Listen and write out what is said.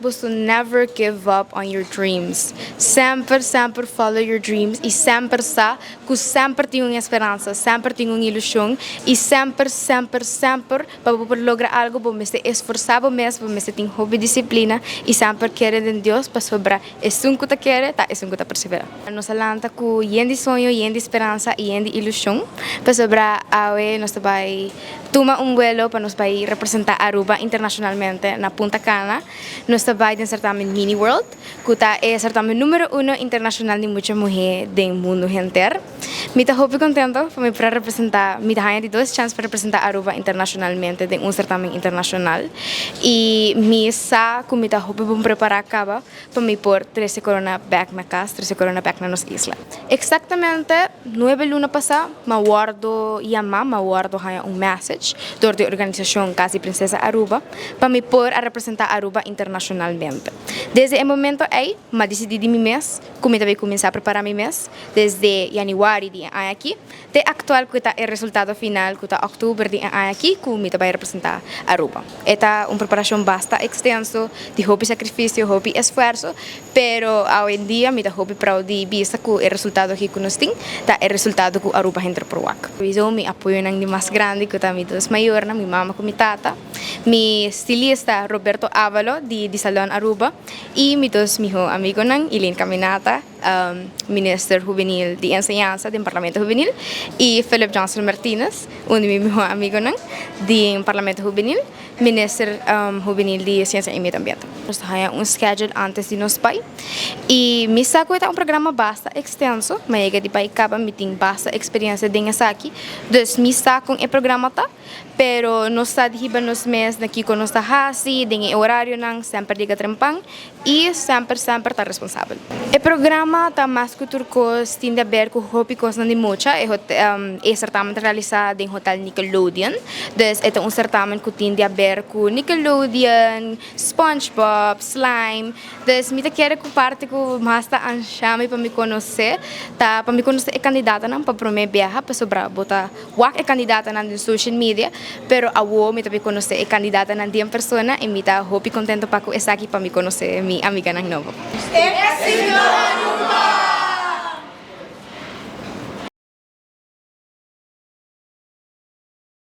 was to never give up on your dreams. Sempre, sempre follow your dreams e sempre sa que sempre tem uma esperança, sempre tem uma ilusão e sempre, sempre, sempre para poder lograr algo, você esforçar mesmo, você tem hobby, disciplina e sempre querer de Deus para sobrar. É um que quer, tá, é um que persevera. Nós alanta com de sonho, de esperança e de ilusão para sobrar awe nós vai tomar vuelo para nos vai representar Aruba internacionalmente na Punta Cana. Nós vai no certamen Mini World, que é o certamen número 1 internacional de muitas mulheres do mundo inteiro. Me está muito contento para representar, me dá de duas chances para representar Aruba internacionalmente em certamen internacional. E me sa que me está muito preparar acaba para me pôr 13 corona back na casa, 13 corona back na nossa isla. Exatamente 9 luna passada, me guardo message door de organização Casa Princesa Aruba para me pôr a representar Aruba internacionalmente. Desde o momento aí, me decidi de mim mês, como também começar a preparar meu mês, desde janeiro de aqui, até atual que está o resultado final, que está outubro de aqui, como também representar Aruba. Esta uma preparação bastante extenso, de hobby sacrifício, hobby esforço, pero hoje em dia me dá hobby para de vista que o resultado que nós temos, tá o resultado que Aruba entra por wak. Visão me apoio nang de mais grande que também dos maior na minha mama com minha tata, mi estilista Roberto Avalo de Salon Aruba e meus amigo nang Ilin Caminata, Minister Juvenil de Enseñanza do Parlamento Juvenil e Philip Johnson Martinez, meu amigo nang do Parlamento Juvenil, Minister Juvenil de Ciência e Meio Ambiente. Nós temos schedule antes de nos pai e me saco é programa bastante extenso, mas é de pai acaba me tem bastante experiência dentro aqui, dus me saco é programa tá, pero nós está de riba nos mês daqui com nós tá hasi, dentro horário nang sempre diga trempang e sempre tá responsável. O programa tá mais que turcos tende a ver com hobby-cos na Nimocha, é certamen realizado em Hotel Nickelodeon, dus é certamen que tende a ver com Nickelodeon, SpongeBob, Slime, dus me quero que parte que mais tá anchame para me conhecer, tá para me conhecer é candidata não para primeira viagem para sobrar botar wak é candidata na social media, pero awo me também conhecer é candidata na em persona e me tá hobby contento para que essa aqui para me conhecer minha amiga nang novo.